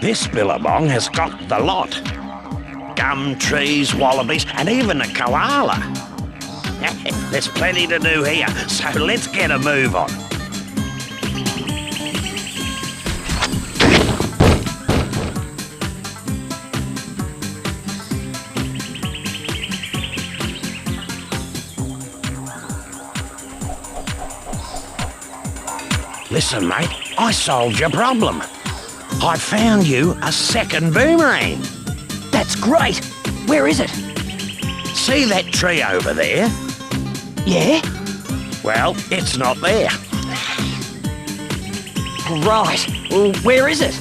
This billabong has got the lot. Gum trees, wallabies, and even a koala. There's plenty to do here, so let's get a move on. Listen, mate, I solved your problem. I found you a second boomerang. That's great. Where is it? See that tree over there? Yeah? Well, it's not there. Right. Well, where is it?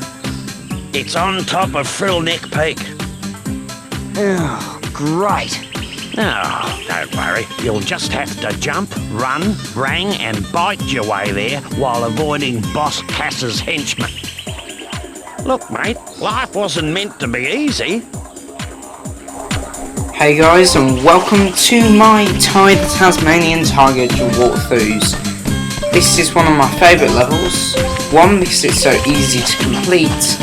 It's on top of Frillneck Peak. Oh, great. Oh, don't worry. You'll just have to jump, run, rang and bite your way there while avoiding Boss Cass's henchmen. Look, mate, life wasn't meant to be easy. Hey guys, and welcome to my Ty the Tasmanian Tiger walkthroughs. This is one of my favourite levels. 1, because it's so easy to complete.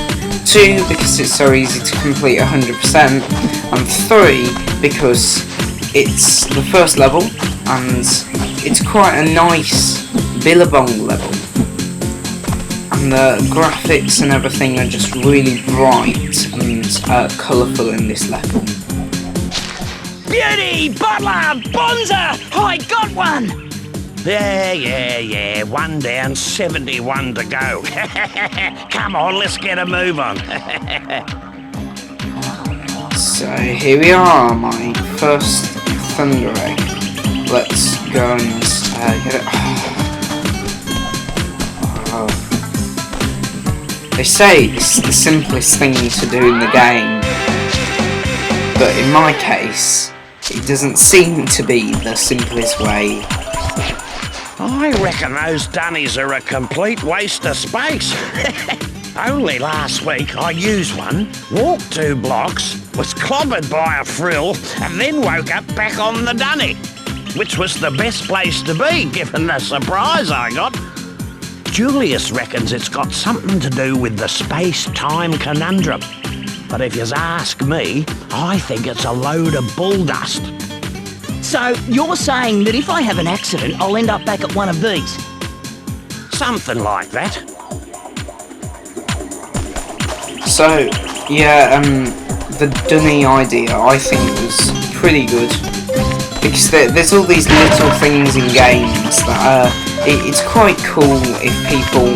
2, because it's so easy to complete 100%. And 3, because it's the first level and it's quite a nice billabong level. And the graphics and everything are just really bright and colourful in this level. Beauty! Butler! Bonza! I got one! Yeah. 1 down, 71 to go. Come on, let's get a move on. So here we are, my first Thunder Egg. Let's go and get it. Oh. They say it's the simplest thing to do in the game, but in my case, it doesn't seem to be the simplest way. I reckon those dunnies are a complete waste of space. Only last week I used one, walked 2 blocks, was clobbered by a frill, and then woke up back on the dunny, which was the best place to be given the surprise I got. Julius reckons it's got something to do with the space-time conundrum. But if you ask me, I think it's a load of bull dust. So, you're saying that if I have an accident, I'll end up back at one of these? Something like that. So, yeah, the dunny idea I think was pretty good, because there's all these little things in games that it's quite cool if people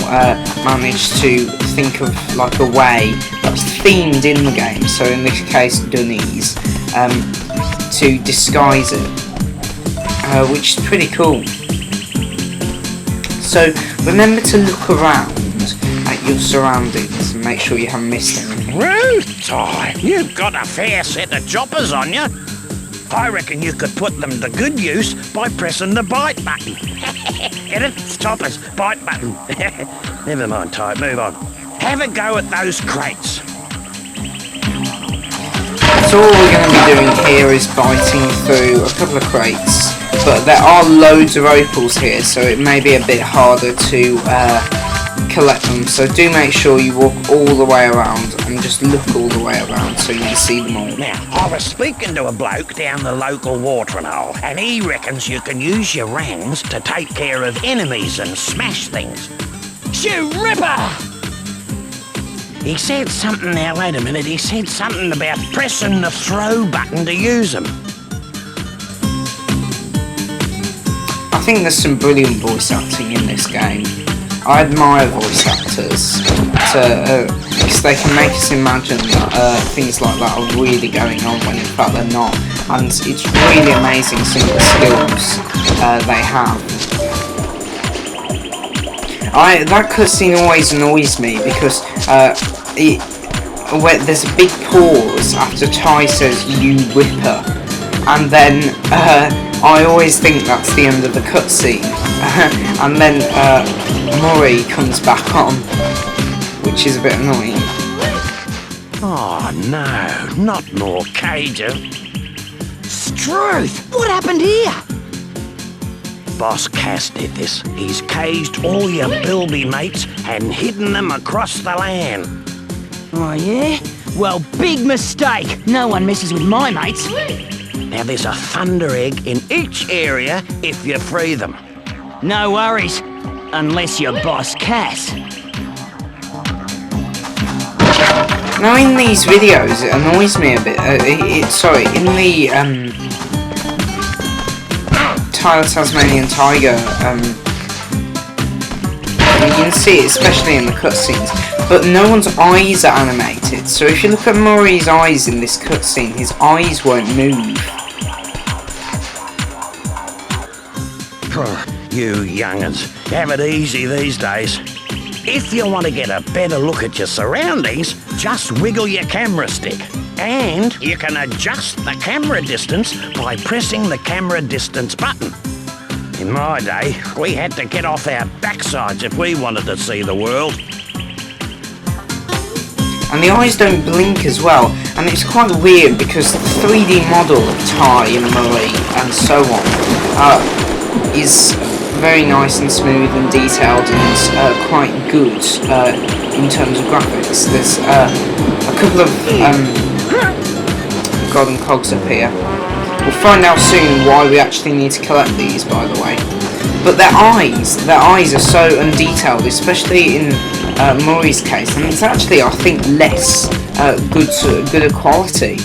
manage to think of like a way that's themed in the game, so in this case dunnies, to disguise it, which is pretty cool. So remember to look around at your surroundings and make sure you haven't missed anything. Ruth, Ty, you've got a fair set of choppers on you. I reckon you could put them to good use by pressing the bite button. Get it? Choppers, bite button. Never mind, Ty, move on. Have a go at those crates. So all we're going to be doing here is biting through a couple of crates, but there are loads of opals here, so it may be a bit harder to collect them, so do make sure you walk all the way around and just look all the way around so you can see them all. Now, I was speaking to a bloke down the local watering hole, and he reckons you can use your rangs to take care of enemies and smash things. Shoe Ripper! He said something, now wait a minute, he said something about pressing the throw button to use them. I think there's some brilliant voice acting in this game. I admire voice actors because they can make us imagine that things like that are really going on when in fact they're not, and it's really amazing some of the skills they have. That cutscene always annoys me because there's a big pause after Ty says "you whipper," and then I always think that's the end of the cutscene, and then Murray comes back on, which is a bit annoying. Oh no, not more cages. Struth! What happened here? Boss Cass did this. He's caged all your bilby mates and hidden them across the land. Oh, yeah? Well, big mistake. No one messes with my mates. Now there's a thunder egg in each area if you free them. No worries. Unless you're Boss Cass. Now in these videos, it annoys me a bit. In the Ty the Tasmanian Tiger, you can see it especially in the cutscenes, but no one's eyes are animated. So if you look at Murray's eyes in this cutscene, his eyes won't move. You young'uns, have it easy these days. If you want to get a better look at your surroundings, just wiggle your camera stick. And you can adjust the camera distance by pressing the camera distance button. In my day, we had to get off our backsides if we wanted to see the world. And the eyes don't blink as well, and it's quite weird because the 3D model of Ty and Murray and so on is very nice and smooth and detailed and quite good in terms of graphics. There's a couple of golden cogs up here. We'll find out soon why we actually need to collect these, by the way. But their eyes are so undetailed, especially in Murray's case, and it's actually, I think, less good quality.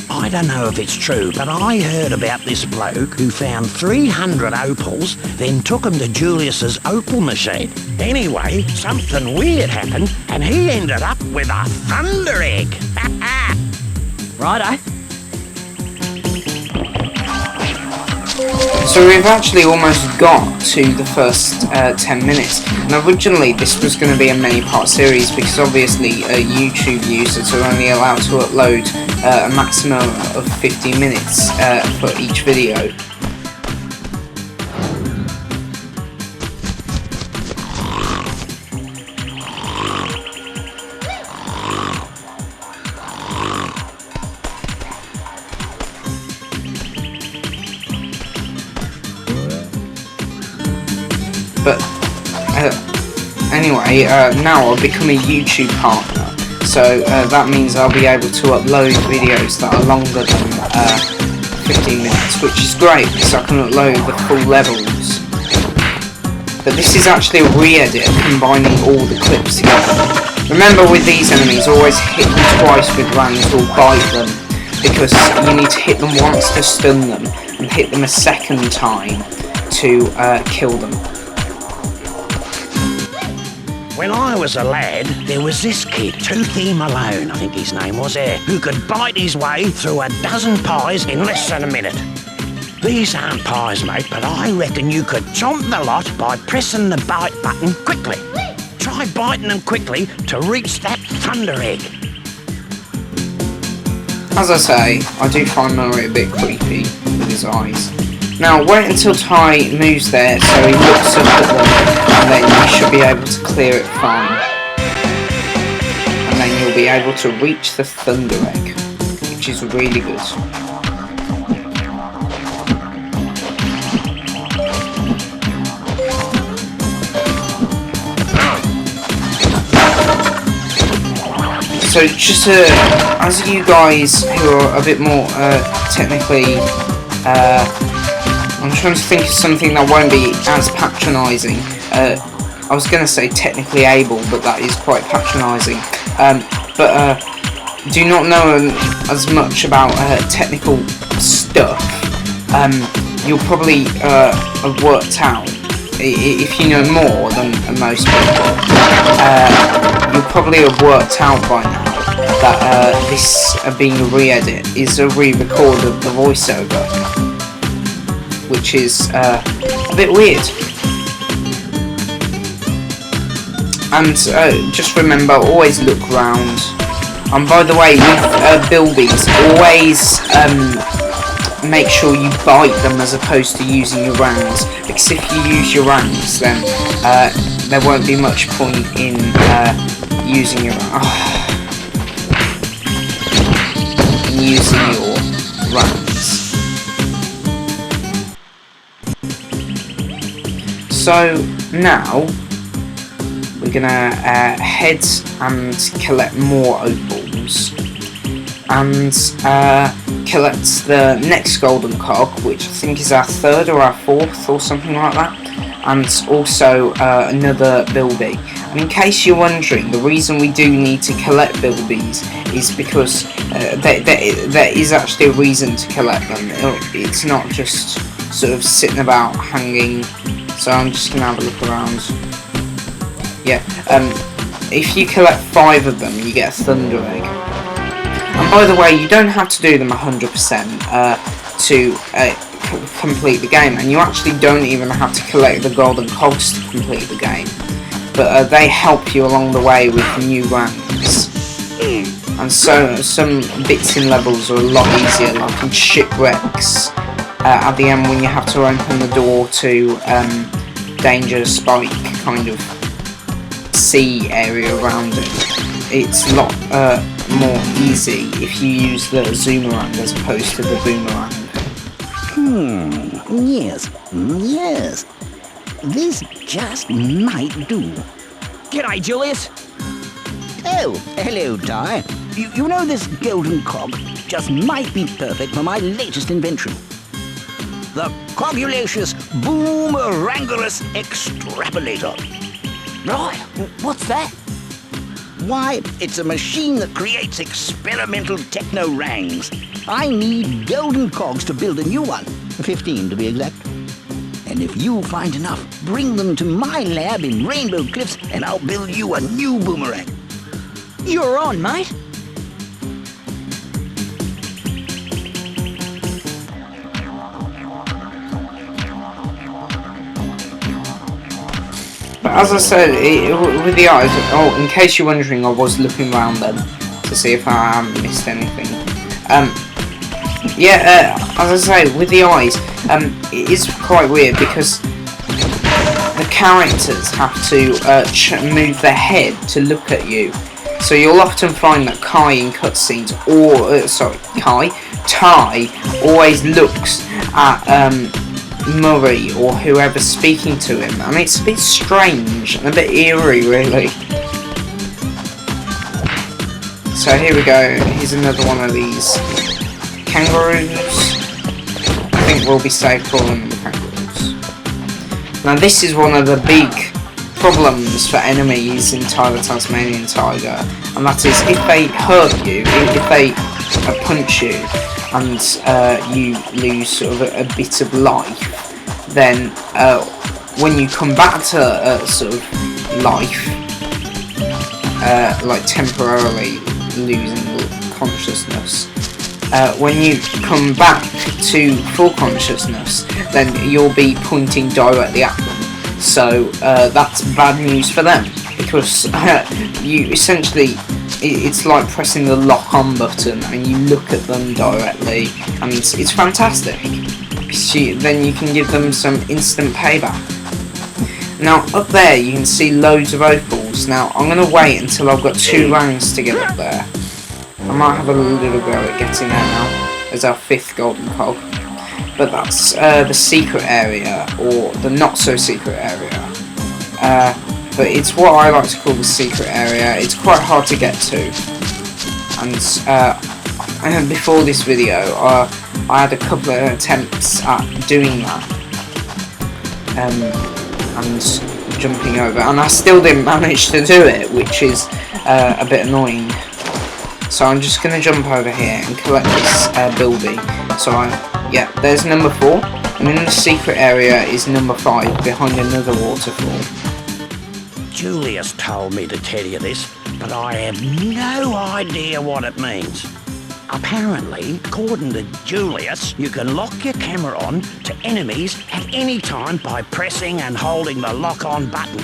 I don't know if it's true, but I heard about this bloke who found 300 opals, then took them to Julius's opal machine. Anyway, something weird happened, and he ended up with a thunder egg. Righto. So we've actually almost got to the first 10 minutes. And originally this was going to be a many-part series because obviously YouTube users are only allowed to upload a maximum of 50 minutes for each video. But anyway, now I've become a YouTube partner, so that means I'll be able to upload videos that are longer than 15 minutes, which is great because I can upload the full levels. But this is actually a re-edit combining all the clips together. Remember, with these enemies, always hit them twice with rands or bite them, because you need to hit them once to stun them and hit them a second time to kill them. When I was a lad, there was this kid, Toothy Malone, I think his name was, who could bite his way through a dozen pies in less than a minute. These aren't pies, mate, but I reckon you could chomp the lot by pressing the bite button quickly. Try biting them quickly to reach that thunder egg. As I say, I do find Murray a bit creepy with his eyes. Now wait until Ty moves there so he looks up at them, and then you should be able to clear it fine. And then you'll be able to reach the thunder egg, which is really good. So just as you guys who are a bit more technically, I'm trying to think of something that won't be as patronising. I was going to say technically able, but that is quite patronising. But do not know as much about technical stuff. You'll probably have worked out, if you know more than most people, you'll probably have worked out by now that this being a re-edit is a re-record of the voiceover, which is a bit weird. And just remember, always look round. And by the way, with bilbies, always make sure you bite them as opposed to using your rounds, because if you use your rounds, then there won't be much point in using your rounds. So now we gonna head and collect more opals, and collect the next golden cog, which I think is our 3rd or our 4th or something like that, and also another bilby. And in case you're wondering, the reason we do need to collect bilbies is because there is actually a reason to collect them. It's not just sort of sitting about hanging. So I'm just gonna have a look around. Yeah, if you collect 5 of them, you get a thunder egg. And by the way, you don't have to do them 100% to complete the game, and you actually don't even have to collect the golden cogs to complete the game. But they help you along the way with new ranks. And so some bits in levels are a lot easier, like in shipwrecks. At the end, when you have to open the door to danger spike kind of sea area around it, it's a lot more easy if you use the zoomerang as opposed to the boomerang. Yes. This just might do. G'day, Julius. Oh, hello, Ty. You know, this golden cog just might be perfect for my latest invention. The Cogulacious Boomerangulus Extrapolator. Right, what's that? Why, it's a machine that creates experimental techno-rangs. I need golden cogs to build a new one, 15 to be exact. And if you find enough, bring them to my lab in Rainbow Cliffs and I'll build you a new boomerang. You're on, mate. But as I said, with the eyes, in case you're wondering, I was looking around them to see if I haven't missed anything. As I say, with the eyes, it is quite weird because the characters have to move their head to look at you. So you'll often find that Kai in cutscenes, Ty always looks at Murray or whoever's speaking to him, and it's a bit strange and a bit eerie, really. So here we go, here's another one of these kangaroos. I think we'll be safe calling them the kangaroos. Now this is one of the big problems for enemies in Ty the Tasmanian Tiger, and that is if they hurt you, if they punch you, and you lose sort of a bit of life, then when you come back to sort of life, like temporarily losing consciousness, when you come back to full consciousness, then you'll be pointing directly at them. So that's bad news for them, because you essentially, it's like pressing the lock on button and you look at them directly, and it's fantastic. Then you can give them some instant payback. Now up there you can see loads of opals. Now I'm going to wait until I've got 2 rangs to get up there. I might have a little go at getting there now as our 5th golden cog. But that's the secret area, or the not so secret area. But it's what I like to call the secret area. It's quite hard to get to. And before this video, I had a couple of attempts at doing that. And jumping over. And I still didn't manage to do it, which is a bit annoying. So I'm just going to jump over here and collect this bilby. So yeah, there's number 4, and in the secret area is number 5, behind another waterfall. Julius told me to tell you this, but I have no idea what it means. Apparently, according to Julius, you can lock your camera on to enemies at any time by pressing and holding the lock-on button.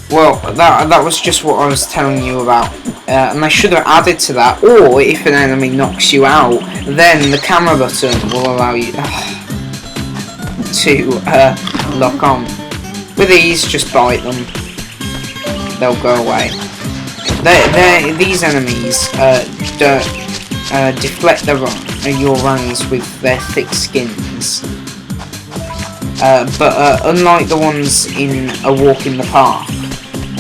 Well, that was just what I was telling you about. And I should have added to that, or if an enemy knocks you out, then the camera button will allow you to lock on. With these, just bite them. They'll go away. These enemies don't deflect your rangs with their thick skins. but unlike the ones in A Walk in the Park,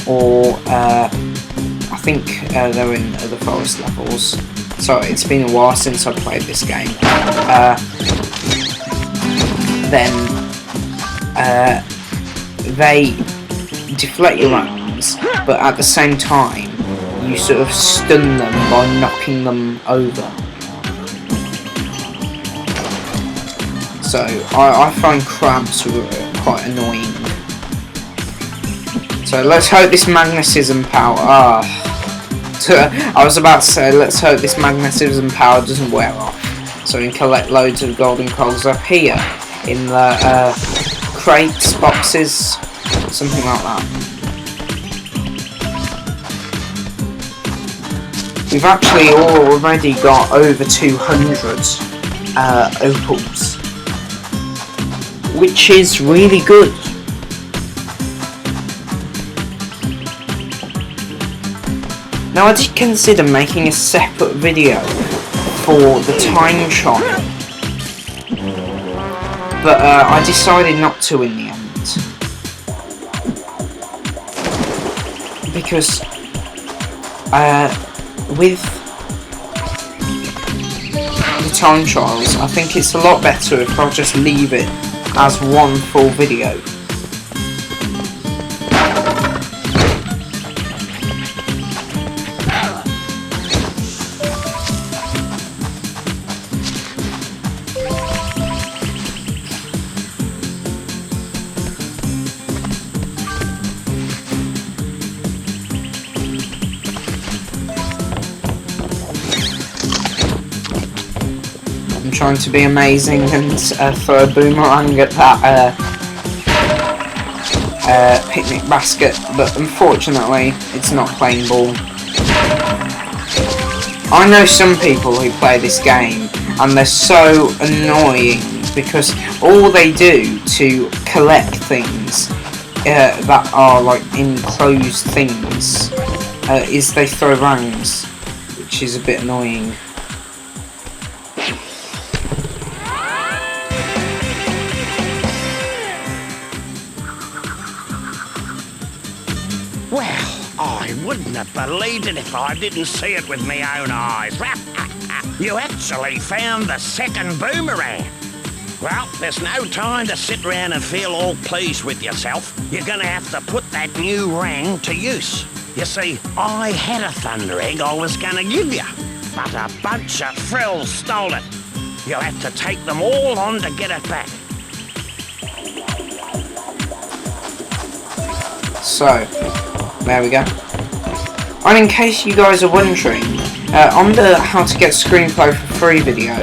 or I think they're in other forest levels. Sorry, it's been a while since I played this game. Then they deflect your rounds, but at the same time you sort of stun them by knocking them over. So I find crabs quite annoying. So let's hope this magnetism power. I was about to say, let's hope this magnetism power doesn't wear off. So we can collect loads of golden cogs up here in the crates, boxes, something like that. We've actually already got over 200 opals, which is really good. Now I did consider making a separate video for the time trial, but I decided not to in the end, because with the time trials I think it's a lot better if I just leave it as one full video. I'm trying to be amazing and throw a boomerang at that picnic basket, but unfortunately it's not playing ball. I know some people who play this game and they're so annoying because all they do to collect things that are like enclosed things is they throw rangs, which is a bit annoying. Well, I wouldn't have believed it if I didn't see it with my own eyes. You actually found the second boomerang. Well, there's no time to sit around and feel all pleased with yourself. You're going to have to put that new rang to use. You see, I had a thunder egg I was going to give you, but a bunch of frills stole it. You'll have to take them all on to get it back. So, there we go. And in case you guys are wondering, on the How to Get Screenplay for Free video,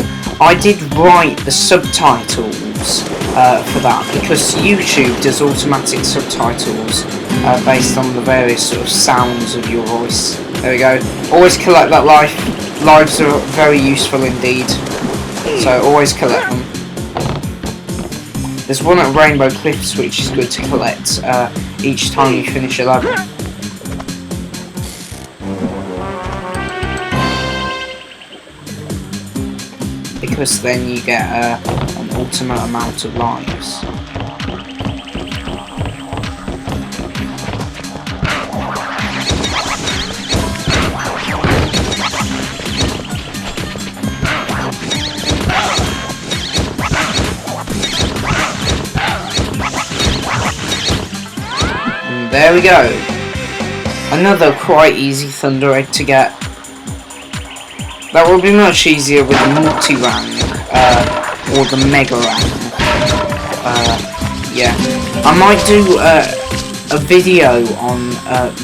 I did write the subtitles for that, because YouTube does automatic subtitles based on the various sort of sounds of your voice. There we go. Always collect that life. Lives are very useful indeed, so always collect them. There's one at Rainbow Cliffs which is good to collect each time you finish a level. Because then you get an ultimate amount of lives. And there we go. Another quite easy thunder egg to get. That will be much easier with the multi-rang, or the mega rang. Yeah. I might do a video on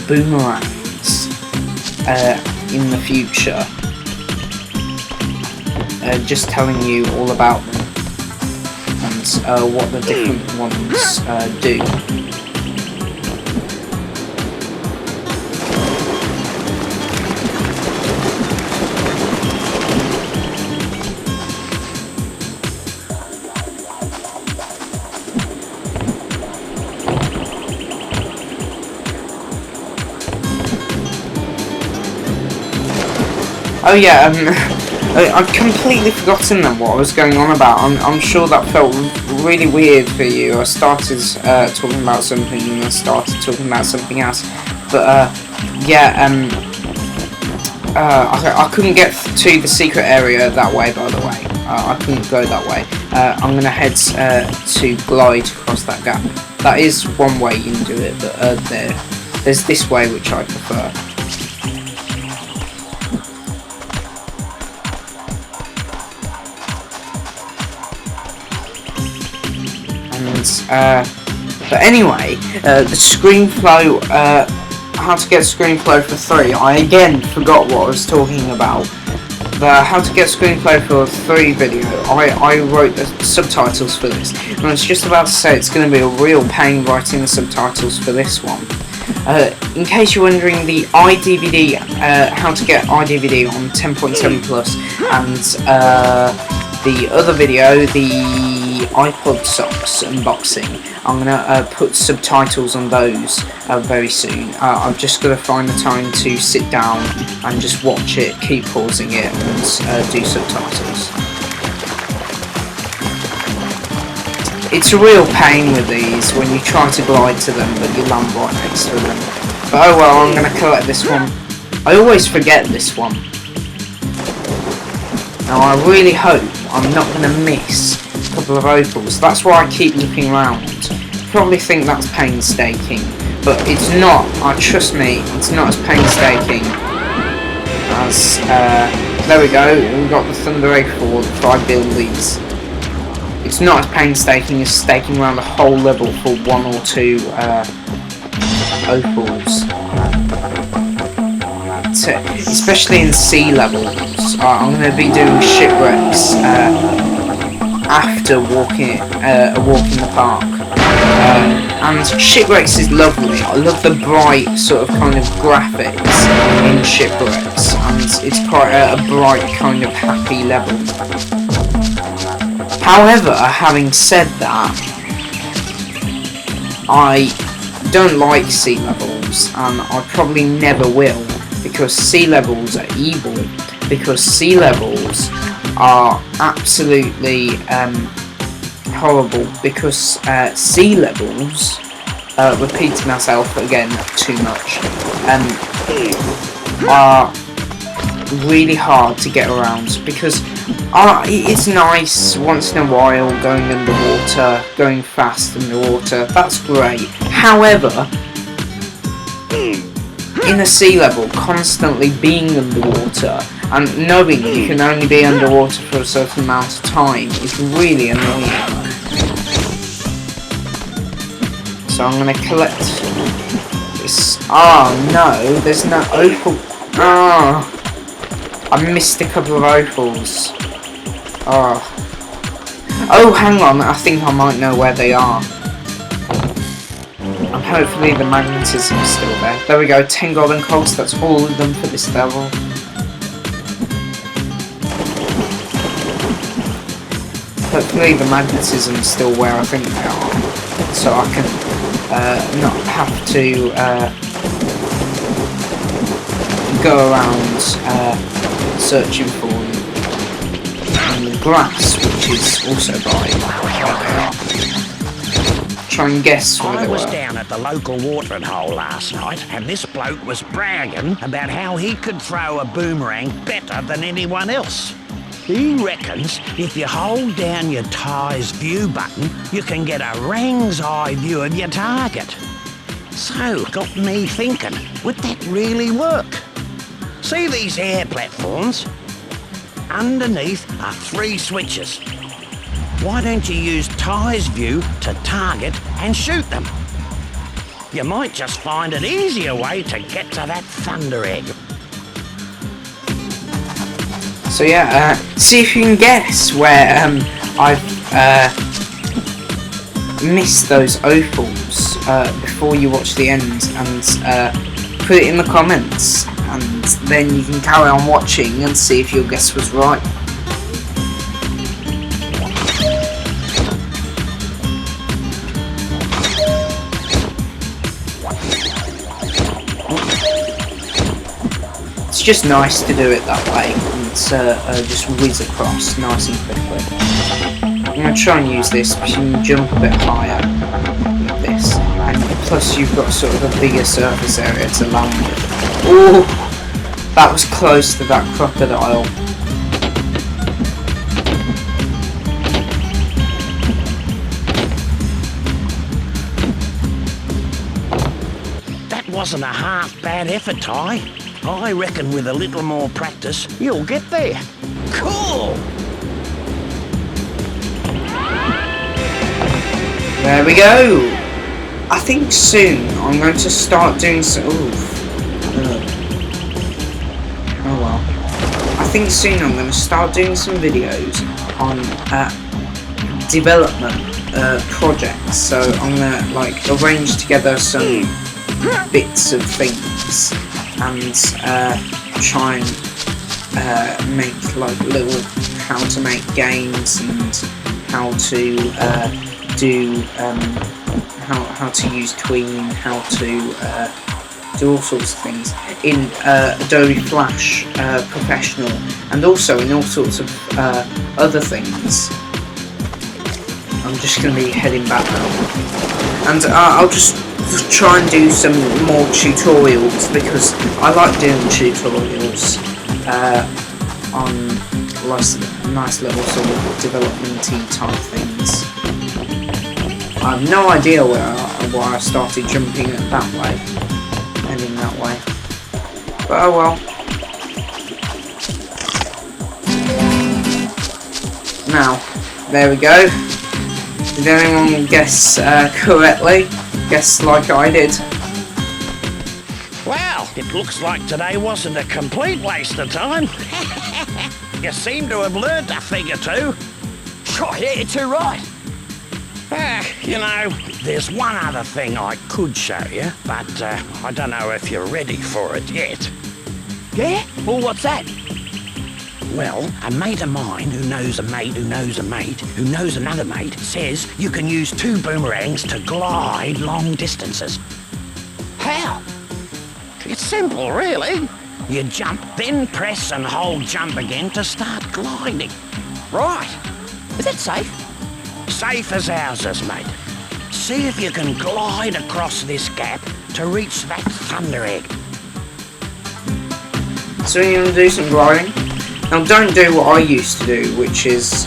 boomerangs in the future. Just telling you all about them and what the different ones do. Oh yeah, I've completely forgotten then what I was going on about. I'm sure that felt really weird for I started talking about something and I started talking about something else. But yeah, I couldn't get to the secret area that way, by the way. I couldn't go that way. I'm going to head to glide across that gap. That is one way you can do it, but there's this way which I prefer. But anyway, the screen flow, how to get screen flow for 3. I again forgot what I was talking about. The how to get screen flow for 3 video, I wrote the subtitles for this, and I was just about to say it's going to be a real pain writing the subtitles for this one. In case you're wondering, the iDVD, how to get iDVD on 10.7 Plus, and the other video, the iPod socks unboxing, I'm gonna put subtitles on those very soon. I'm just gonna find the time to sit down and just watch it, keep pausing it, and do subtitles. It's a real pain with these when you try to glide to them, but you land right next to them. But oh well, I'm gonna collect this one. I always forget this one. Now I really hope I'm not gonna miss a couple of opals. That's why I keep looking around. Probably think that's painstaking, but it's not. Trust me, it's not as painstaking as there we go, we've got the Thunder Egg for 5 buildings. It's not as painstaking as staking around the whole level for 1 or 2 opals. Especially in sea levels. I'm going to be doing shipwrecks after walking a walk in the park. And shipwrecks is lovely. I love the bright sort of kind of graphics in shipwrecks, and it's quite a bright kind of happy level. However, having said that, I don't like sea levels, and I probably never will, because sea levels are evil, because sea levels are absolutely horrible, because sea levels, repeating myself again too much, are really hard to get around, because it's nice once in a while going underwater, going fast underwater, that's great. However, in a sea level, constantly being underwater and knowing you can only be underwater for a certain amount of time is really annoying. So I'm going to collect this. Oh no, there's no opal. Oh, I missed a couple of opals. Oh, hang on, I think I might know where they are. And hopefully the magnetism is still there. There we go, 10 golden cogs, that's all of them for this level. Hopefully the magnetism is still where I think they are, so I can not have to go around searching for them. And the grass, which is also by try and guess where they were. I was down at the local watering hole last night, and this bloke was bragging about how he could throw a boomerang better than anyone else. He reckons if you hold down your Ty's view button, you can get a rang's eye view of your target. So, got me thinking, would that really work? See these air platforms? Underneath are 3 switches. Why don't you use Ty's view to target and shoot them? You might just find an easier way to get to that Thunder Egg. So yeah, see if you can guess where I've missed those opals before you watch the end, and put it in the comments, and then you can carry on watching and see if your guess was right. It's just nice to do it that way, and just whiz across nice and quickly. going to try and use this because you can jump a bit higher with this. And plus you've got sort of a bigger surface area to land with. Oh, that was close to that crocodile. That wasn't a half bad effort, Ty. I reckon with a little more practice, you'll get there. Cool! There we go! I think soon I'm going to start doing some... Oh well. I think soon I'm going to start doing some videos on development projects. So I'm going to like arrange together some bits of things and try and make like little how to make games and how to do how to use Tween, how to do all sorts of things in Adobe Flash Professional, and also in all sorts of other things. I'm just going to be heading back now, and I'll just try and do some more tutorials because I like doing tutorials on nice little sort of development-y type things. I have no idea why I started jumping it that way, heading that way, but oh well. Now, there we go. Did anyone guess correctly? Guess like I did. Well, it looks like today wasn't a complete waste of time. You seem to have learnt a thing or two. Oh, yeah, you're too right. You know, there's one other thing I could show you, but I don't know if you're ready for it yet. Yeah? Well, what's that? Well, a mate of mine who knows a mate who knows a mate who knows another mate says you can use 2 boomerangs to glide long distances. How? It's simple, really. You jump, then press and hold jump again to start gliding. Right. Is that safe? Safe as houses, mate. See if you can glide across this gap to reach that thunder egg. So you're going to do some gliding? Now don't do what I used to do, which is...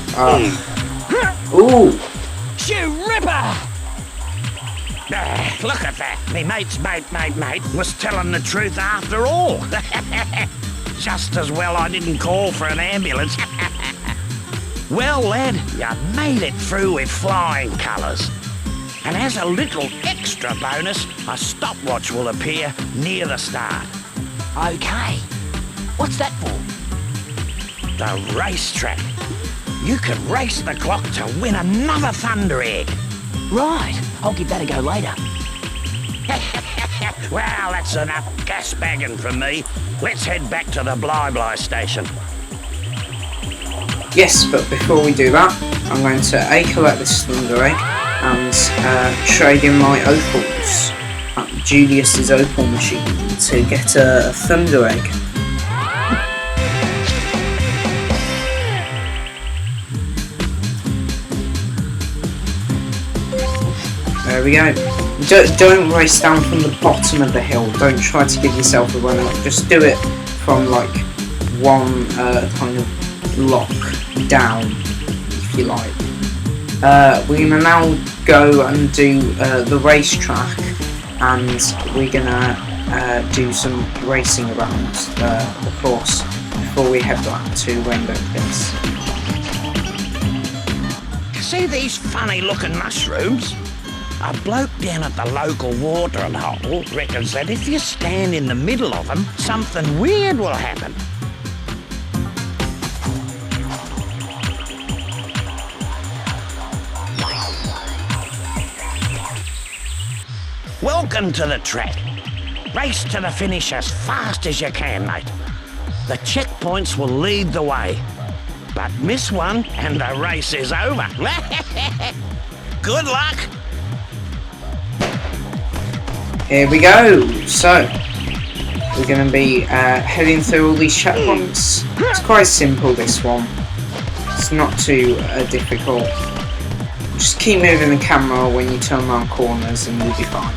Ooh! Shoot ripper! Look at that. Me mate's mate was telling the truth after all. Just as well I didn't call for an ambulance. Well, lad, you made it through with flying colours. And as a little extra bonus, a stopwatch will appear near the start. Okay. What's that for? The racetrack. You can race the clock to win another thunder egg. Right. I'll give that a go later. Well, that's enough gas bagging from me. Let's head back to the Bly station. Yes, but before we do that, I'm going to collect this thunder egg and trade in my opals at Julius's opal machine to get a thunder egg. There we go. Don't race down from the bottom of the hill. Don't try to give yourself a run up. Just do it from like one kind of block down, if you like. We're gonna now go and do the racetrack, and we're gonna do some racing around the course before we head back to Rainbow Cliffs. See these funny looking mushrooms? A bloke down at the local watering hole reckons that if you stand in the middle of them, something weird will happen. Welcome to the track. Race to the finish as fast as you can, mate. The checkpoints will lead the way. But miss one and the race is over. Good luck. Here we go. So, we're going to be heading through all these checkpoints. It's quite simple, this one. It's not too difficult. just keep moving the camera when you turn around corners and you'll be fine.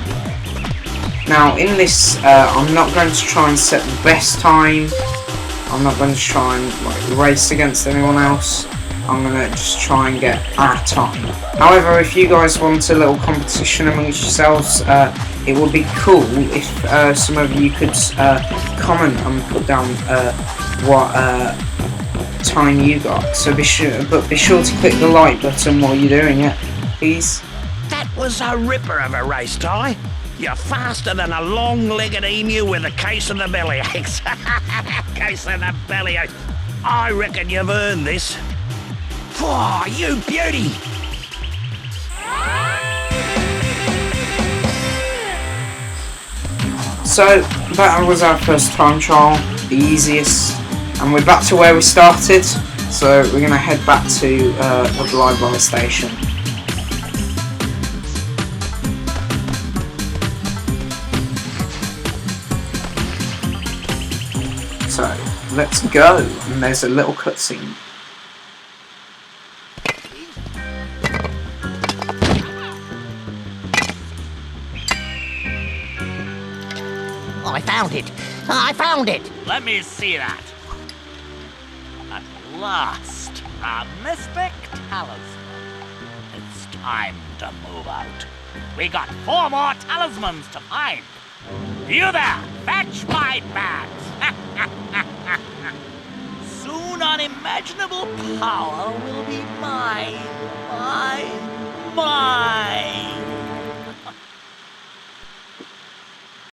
Now in this, I'm not going to try and set the best time. I'm not going to try and like race against anyone else. I'm going to just try and get our time. However, if you guys want a little competition amongst yourselves, it would be cool if some of you could comment and put down what time you got. So be sure to click the like button while you're doing it, please. That was a ripper of a race, Ty. You're faster than a long-legged emu with a case of the bellyaches. Case of the bellyaches. I reckon you've earned this. Oh, you beauty! So that was our first time trial, the easiest, and we're back to where we started. So we're going to head back to the Blythe station. So let's go, and there's a little cutscene. I found it! I found it! Let me see that. At last, a mystic talisman. It's time to move out. We got 4 more talismans to find. You there, fetch my bags. Soon unimaginable power will be mine. Mine.